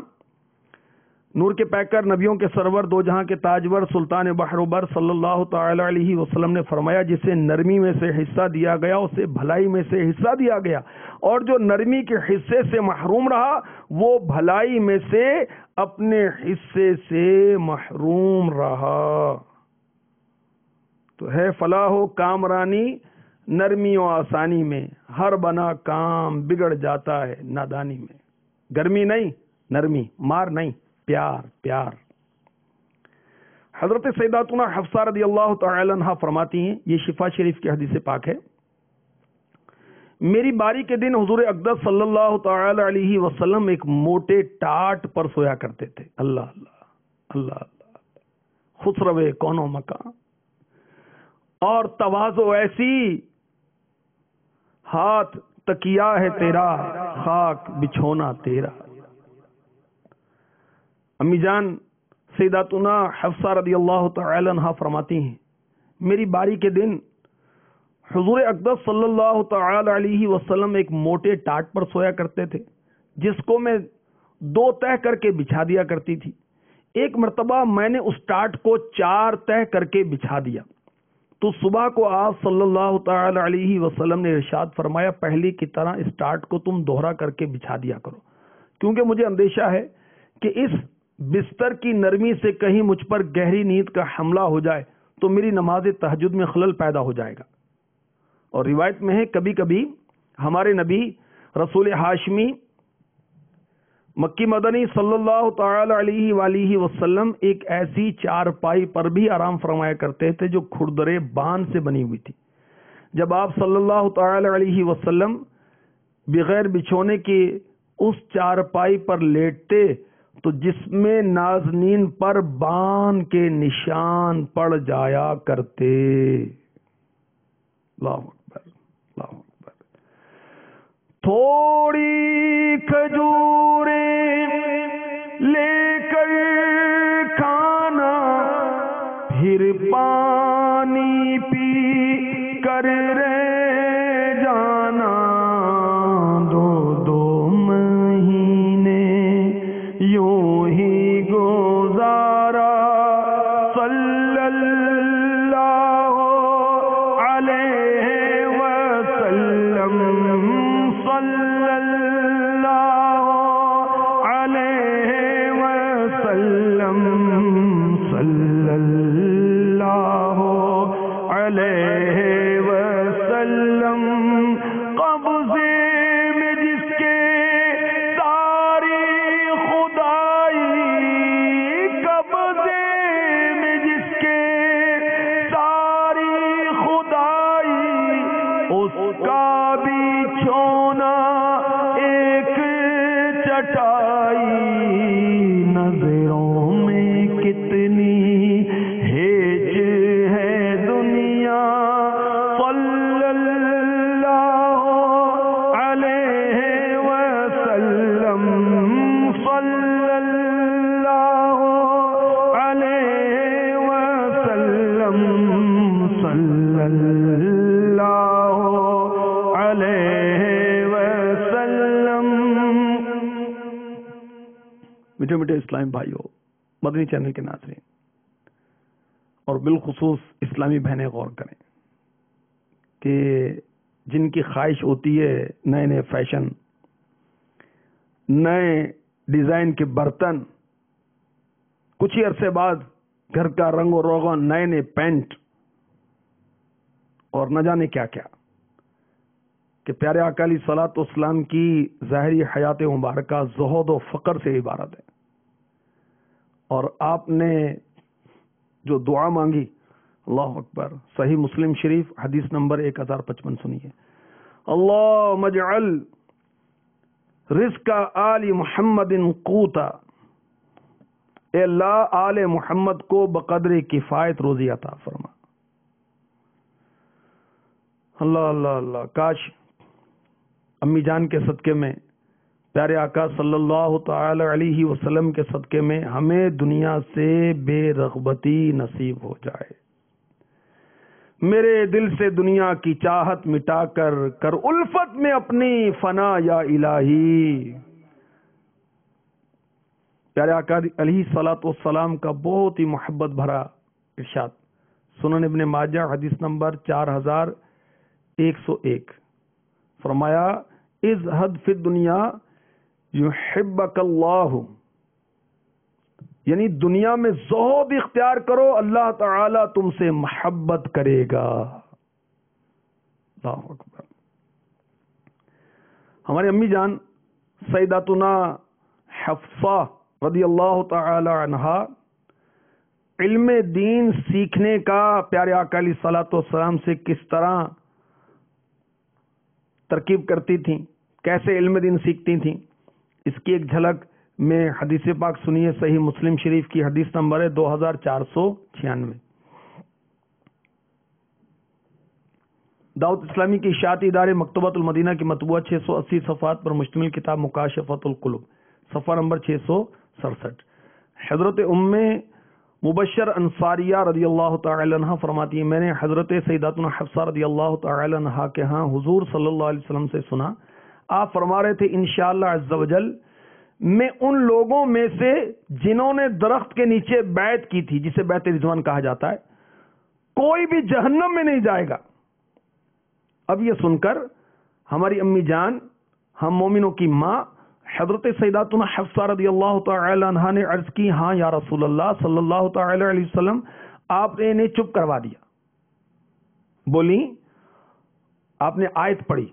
نور کے پیکر، نبیوں کے سرور، دو جہاں کے تاجور، سلطان بحر و بر صلی اللہ تعالی علیہ وسلم نے فرمایا، جسے نرمی میں سے حصہ دیا گیا اسے بھلائی میں سے حصہ دیا گیا، اور جو نرمی کے حصے سے محروم رہا وہ بھلائی میں سے اپنے حصے سے محروم رہا۔ تو ہے فلاح و کامرانی نرمی و آسانی میں، ہر بنا کام بگڑ جاتا ہے نادانی میں۔ گرمی نہیں، نرمی، مار نہیں، پیار پیار۔ حضرت سیداتنا حفصہ رضی اللہ تعالی عنہ فرماتی ہیں، یہ شفا شریف کی حدیث پاک ہے، میری باری کے دن حضور اقدس صلی اللہ تعالی علیہ وسلم ایک موٹے ٹاٹ پر سویا کرتے تھے۔ اللہ اللہ اللہ اللہ، خسروے کون و مکان، اور تواضع ایسی، ہاتھ تکیا ہے تیرا، خاک بچھونا تیرا۔ امی جان سیداتنا حفصہ رضی اللہ تعالی عنہ فرماتی ہیں، میری باری کے دن حضور اقدس صلی اللہ تعالی علیہ وسلم ایک موٹے ٹاٹ پر سویا کرتے تھے، جس کو میں 2 تہہ کر کے بچھا دیا کرتی تھی۔ ایک مرتبہ میں نے اس ٹاٹ کو 4 تہہ کر کے بچھا دیا، تو صبح کو آپ صلی اللہ تعالی علیہ وسلم نے ارشاد فرمایا، پہلی کی طرح اس ٹاٹ کو تم دوہرا کر کے بچھا دیا کرو، کیونکہ مجھے اندیشہ ہے کہ اس بستر کی نرمی سے کہیں مجھ پر گہری نیند کا حملہ ہو جائے تو میری نماز تہجد میں خلل پیدا ہو جائے گا۔ اور روایت میں ہے، کبھی کبھی ہمارے نبی رسول ہاشمی مکی مدنی صلی اللہ تعالی علیہ وآلہ وسلم ایک ایسی چارپائی پر بھی آرام فرمایا کرتے تھے جو کھردرے بان سے بنی ہوئی تھی. جب آپ صلی اللہ تعالی علیہ وسلم بغیر بچھونے کے اس چارپائی پر لیٹتے تو جسم نازنین پر بان کے نشان پڑ جایا کرتے. اللہ اکبر، اللہ اکبر. تھوڑی کھجوریں لے کر کھانا، پھر پانی پی کر رہ جانا، دو دو مہینے یوں ہی گزارا، صلی اللہ علیہ وسلم، صلی اللہ علیہ وسلم، صلی اللہ علیہ وسلم. قبضے میں جس کے ساری خدائی، قبضے میں جس کے ساری خدائی، اس کا بھی چھونا ایک چٹائی. نظروں میں کتنی ہیج ہے دنیا، صلی اللہ علیہ وسلم، صلی اللہ علیہ وسلم، صلی اللہ علیہ وسلم. میٹھے میٹھے اسلام بھائیو، مدنی چینل کے ناظرین اور بالخصوص اسلامی بہنیں غور کریں کہ جن کی خواہش ہوتی ہے نئے نئے فیشن، نئے ڈیزائن کے برتن، کچھ ہی عرصے بعد گھر کا رنگ و روغن، نئے نئے پینٹ اور نہ جانے کیا کیا، کہ پیارے آقا علیہ الصلوۃ والسلام کی ظاہری حیات مبارکہ زہد و فقر سے عبارت ہے. اور آپ نے جو دعا مانگی، اللہ اکبر، صحیح مسلم شریف حدیث نمبر 1055 سنیے. اللہم اجعل رزق آل محمد قوتا، اے اللہ آل محمد کو بقدر کفایت روزی عطا فرما. اللہ اللہ اللہ. کاش امی جان کے صدقے میں، پیارے آقا صلی اللہ تعالی علیہ وسلم کے صدقے میں ہمیں دنیا سے بے رغبتی نصیب ہو جائے. میرے دل سے دنیا کی چاہت مٹا کر کر الفت میں اپنی فنا یا الہی. پیارے آقا علیہ الصلوۃ والسلام کا بہت ہی محبت بھرا ارشاد، سنن ابن ماجہ حدیث نمبر 4101، فرمایا ازہد فی الدنیا یحبک اللہ، یعنی دنیا میں زہد اختیار کرو، اللہ تعالی تم سے محبت کرے گا. اللہ اکبر. ہماری امی جان سیداتنا حفصہ رضی اللہ تعالی عنہا علم دین سیکھنے کا پیارے آقا علیہ الصلوۃ والسلام سے کس طرح ترکیب کرتی تھیں، کیسے علم دین سیکھتی تھیں، اس کی ایک جھلک میں حدیث پاک سنیے. صحیح مسلم شریف کی حدیث نمبر ہے 2496. دعوت اسلامی کی اشاعتی ادارے مکتبۃ المدینہ کی مطبوعہ 680 صفحات پر مشتمل کتاب مکاشفۃ القلوب، صفحہ نمبر 667. حضرت ام مبشر انصاریہ رضی اللہ تعالی عنہ فرماتی ہیں، میں نے حضرت سیداتنا حفصہ رضی اللہ تعالی عنہ کے ہاں حضور صلی اللہ علیہ وسلم سے سنا، آپ فرما رہے تھے انشاءاللہ عز وجل میں ان لوگوں میں سے جنہوں نے درخت کے نیچے بیعت کی تھی، جسے بیعت رضوان کہا جاتا ہے، کوئی بھی جہنم میں نہیں جائے گا. اب یہ سن کر ہماری امی جان، ہم مومنوں کی ماں حضرت سیداتنا حفصہ رضی اللہ تعالی عنہا نے عرض کی، ہاں یا رسول اللہ صلی اللہ تعالی علیہ وسلم، آپ نے انہیں چپ کروا دیا. بولی، آپ نے آیت پڑھی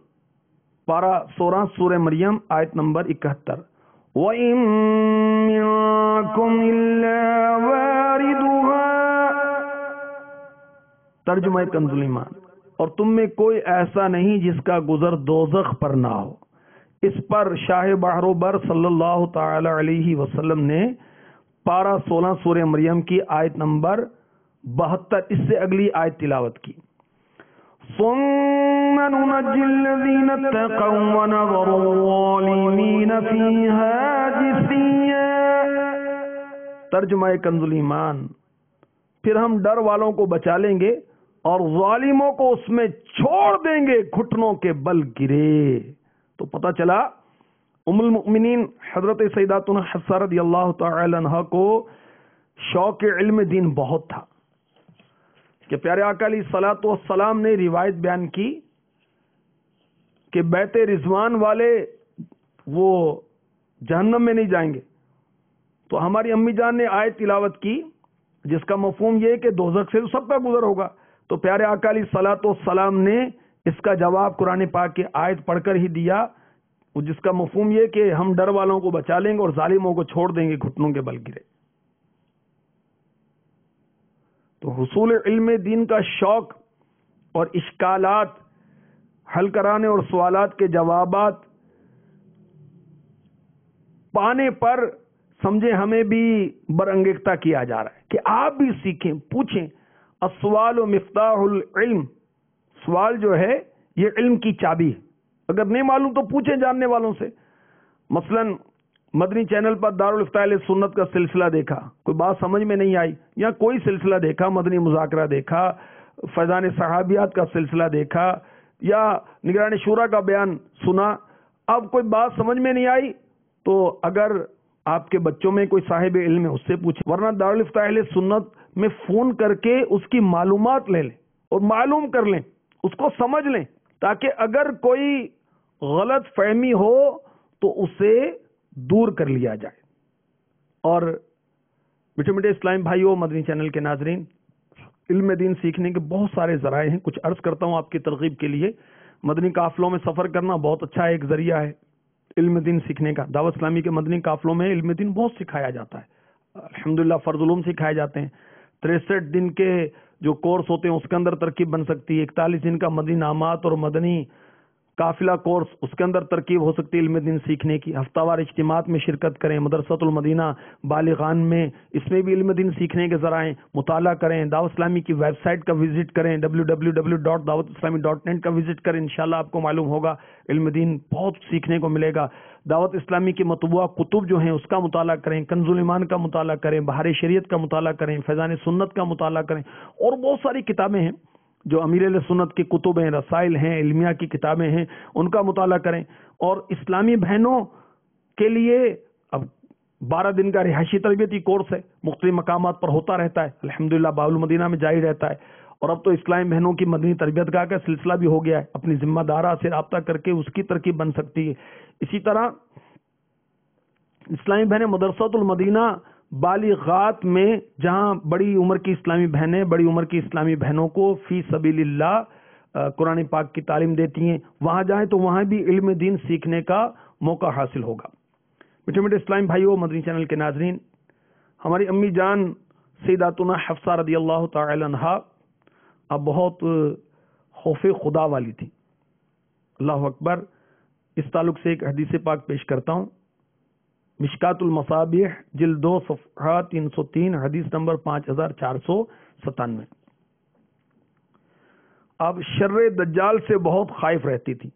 پارہ 16 سورہ مریم آیت نمبر 71. وَإِن مِّنكُمْ إِلَّا وَارِدُهَا. ترجمہ کنز ایمان، اور تم میں کوئی ایسا نہیں جس کا گزر دوزخ پر نہ ہو. اس پر شاہ بحر و بر صلی اللہ تعالی علیہ وسلم نے پارہ 16 سورہ مریم کی آیت نمبر 72 اس سے اگلی آیت تلاوت کی. ثم ننجي الذين اتقوا ونذر الظالمين فيها جثيا. ترجمہ کنز ایمان، پھر ہم ڈر والوں کو بچا لیں گے اور ظالموں کو اس میں چھوڑ دیں گے گھٹنوں کے بل گرے. تو پتہ چلا ام المؤمنین حضرت سیداتنا حفصہ رضی اللہ تعالی عنہ کو شوق علم دین بہت تھا کہ پیارے آقا علیہ الصلوۃ والسلام نے روایت بیان کی کہ بیت رضوان والے وہ جہنم میں نہیں جائیں گے. تو ہماری امی جان نے آیت تلاوت کی جس کا مفہوم یہ ہے کہ دوزخ سے سب کا گزر ہوگا. تو پیارے آقا علیہ الصلوۃ والسلام نے اس کا جواب قرآن پاک کی آیت پڑھ کر ہی دیا، جس کا مفہوم یہ کہ ہم ڈر والوں کو بچا لیں گے اور ظالموں کو چھوڑ دیں گے گھٹنوں کے بل گرے. تو حصول علم دین کا شوق اور اشکالات حل کرانے اور سوالات کے جوابات پانے پر سمجھے ہمیں بھی برانگیختہ کیا جا رہا ہے کہ آپ بھی سیکھیں، پوچھیں. السوال و مفتاح العلم، سوال جو ہے یہ علم کی چابی ہے. اگر نہیں معلوم تو پوچھیں جاننے والوں سے. مثلا مدنی چینل پر دارالفتاء اہل سنت کا سلسلہ دیکھا، کوئی بات سمجھ میں نہیں آئی، یا کوئی سلسلہ دیکھا، مدنی مذاکرہ دیکھا، فیضان صحابیات کا سلسلہ دیکھا، یا نگران شورا کا بیان سنا، اب کوئی بات سمجھ میں نہیں آئی تو اگر آپ کے بچوں میں کوئی صاحب علم ہے اس سے پوچھیں، ورنہ دارالفتاء اہل سنت میں فون کر کے اس کی معلومات لے لیں اور معلوم کر لیں، اس کو سمجھ لیں، تاکہ اگر کوئی غلط فہمی ہو تو اسے دور کر لیا جائے. اور میٹھے میٹھے اسلام بھائیوں، مدنی چینل کے ناظرین، علم دین سیکھنے کے بہت سارے ذرائع ہیں. کچھ عرض کرتا ہوں آپ کی ترغیب کے لیے. مدنی قافلوں میں سفر کرنا بہت اچھا ایک ذریعہ ہے علم دین سیکھنے کا. دعوت اسلامی کے مدنی قافلوں میں علم دین بہت سکھایا جاتا ہے. الحمدللہ فرض علوم سکھائے جاتے ہیں. 63 دن کے جو کورس ہوتے ہیں اس کے اندر ترکیب بن سکتی ہے. 41 دن کا مدنی نامات اور مدنی قافلہ کورس اس کے اندر ترکیب ہو سکتی ہے علم دین سیکھنے کی. ہفتہ وار اجتماعات میں شرکت کریں. مدرسۃ المدینہ بالغان میں اس میں بھی علم دین سیکھنے کے ذرائع. مطالعہ کریں. دعوت اسلامی کی ویب سائٹ کا وزٹ کریں www.dawatislami.net کا وزٹ کریں. انشاءاللہ آپ کو معلوم ہوگا علم دین بہت سیکھنے کو ملے گا. دعوت اسلامی کی مطبوعہ کتب جو ہیں اس کا مطالعہ کریں. کنز ایمان کا مطالعہ کریں. بہار شریعت کا مطالعہ کریں. فیضان سنت کا مطالعہ کریں. اور بہت ساری کتابیں ہیں جو امیر اہل سنت کی کتب ہیں، رسائل ہیں، علمیہ کی کتابیں ہیں، ان کا مطالعہ کریں. اور اسلامی بہنوں کے لیے اب 12 دن کا رہائشی تربیتی کورس ہے، مختلف مقامات پر ہوتا رہتا ہے. الحمدللہ باب المدینہ میں جاری رہتا ہے. اور اب تو اسلامی بہنوں کی مدنی تربیت گاہ کا سلسلہ بھی ہو گیا ہے. اپنی ذمہ دارہ سے رابطہ کر کے اس کی ترکیب بن سکتی ہے. اسی طرح اسلامی بہنیں مدرسۃ المدینہ بالغات میں جہاں بڑی عمر کی اسلامی بہنیں بڑی عمر کی اسلامی بہنوں کو فی سبیل اللہ قرآن پاک کی تعلیم دیتی ہیں، وہاں جائیں تو وہاں بھی علم دین سیکھنے کا موقع حاصل ہوگا. میٹھے میٹھے اسلام بھائیوں، مدنی چینل کے ناظرین، ہماری امی جان سیداتنا حفصہ رضی اللہ تعالی عنہا اب بہت خوف خدا والی تھی. اللہ اکبر. اس تعلق سے ایک حدیث پاک پیش کرتا ہوں. مشکات المصابیح جلد 2 صفحہ 303 حدیث نمبر 5497. اب شر دجال سے بہت خائف رہتی تھی.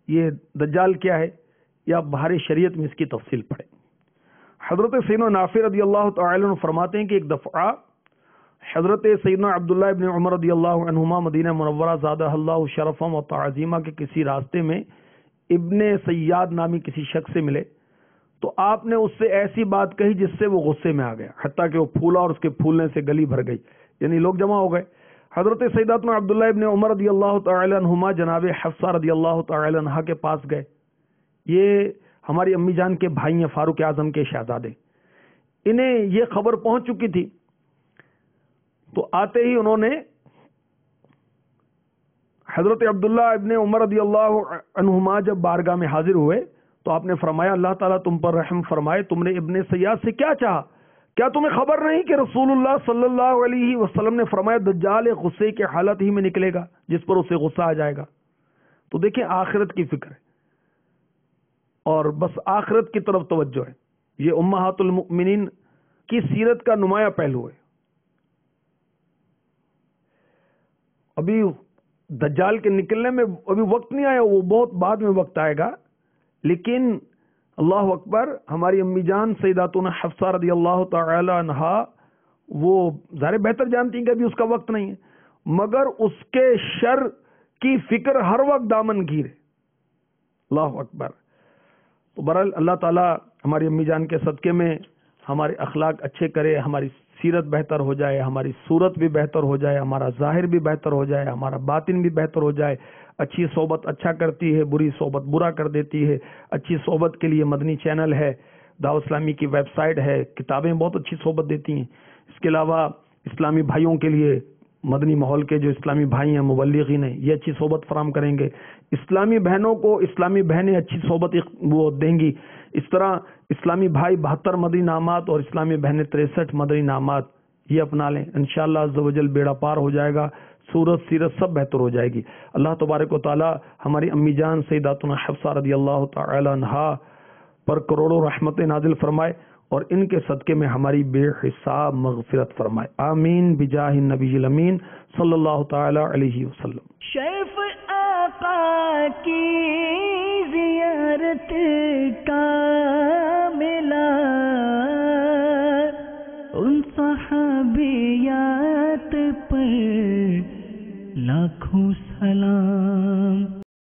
یہ دجال کیا ہے یا بہار شریعت میں اس کی تفصیل پڑھیں. حضرت سیدنا نافع رضی اللہ تعالی عنہ فرماتے ہیں کہ ایک دفعہ حضرت سیدنا عبداللہ ابن عمر رضی اللہ عنہما مدینہ منورہ زادہ اللہ شرفا و تعظیمہ کے کسی راستے میں ابن سیاد نامی کسی شخص سے ملے تو آپ نے اس سے ایسی بات کہی جس سے وہ غصے میں آ گیا، حتیٰ کہ وہ پھولا اور اس کے پھولنے سے گلی بھر گئی، یعنی لوگ جمع ہو گئے. حضرت سیداتنا عبداللہ ابن عمر رضی اللہ تعالی عنہما جناب حفصہ رضی اللہ تعالی عنہا کے پاس گئے. یہ ہماری امی جان کے بھائی ہیں، فاروق اعظم کے شہزادے. انہیں یہ خبر پہنچ چکی تھی تو آتے ہی انہوں نے حضرت عبداللہ ابن عمر رضی اللہ عنہما جب بارگاہ میں حاضر ہوئے تو آپ نے فرمایا اللہ تعالیٰ تم پر رحم فرمائے، تم نے ابن سیاد سے کیا چاہا؟ کیا تمہیں خبر نہیں کہ رسول اللہ صلی اللہ علیہ وسلم نے فرمایا دجال ایک غصے کی حالت ہی میں نکلے گا جس پر اسے غصہ آ جائے گا۔ تو دیکھیں آخرت کی فکر ہے اور بس آخرت کی طرف توجہ ہے، یہ امہات المؤمنین کی سیرت کا نمایاں پہلو ہے۔ ابھی دجال کے نکلنے میں ابھی وقت نہیں آیا، وہ بہت بعد میں وقت آئے گا، لیکن اللہ اکبر، ہماری امی جان سیداتنا حفصہ رضی اللہ تعالی عنہا وہ ظاہر بہتر جانتی ہیں کہ ابھی اس کا وقت نہیں ہے، مگر اس کے شر کی فکر ہر وقت دامن گیر ہے۔ اللہ اکبر۔ تو بہرحال اللہ تعالی ہماری امی جان کے صدقے میں ہمارے اخلاق اچھے کرے، ہماری سیرت بہتر ہو جائے، ہماری صورت بھی بہتر ہو جائے، ہمارا ظاہر بھی بہتر ہو جائے، ہمارا باطن بھی بہتر ہو جائے۔ اچھی صحبت اچھا کرتی ہے، بری صحبت برا کر دیتی ہے۔ اچھی صحبت کے لیے مدنی چینل ہے، دعوت اسلامی کی ویب سائٹ ہے، کتابیں بہت اچھی صحبت دیتی ہیں۔ اس کے علاوہ اسلامی بھائیوں کے لیے مدنی ماحول کے جو اسلامی بھائی ہیں، مبلغین ہیں، یہ اچھی صحبت فراہم کریں گے۔ اسلامی بہنوں کو اسلامی بہنیں اچھی صحبت وہ دیں گی۔ اس طرح اسلامی بھائی 72 مدنی انعامات اور اسلامی بہنیں 63 مدنی انعامات یہ اپنا لیں، انشاءاللہ عز و جل بیڑا پار ہو جائے گا، صورت سیرت سب بہتر ہو جائے گی۔ اللہ تبارک و تعالی ہماری امی جان سیداتنا حفصہ رضی اللہ تعالی عنہا پر کروڑوں رحمتیں نازل فرمائے اور ان کے صدقے میں ہماری بے حساب مغفرت فرمائے، آمین بجاہ النبی الامین صلی اللہ تعالی علیہ وسلم۔ شیف آقا کی زیارت کا ملا، ان صحابیات پر لاکھوں سلام۔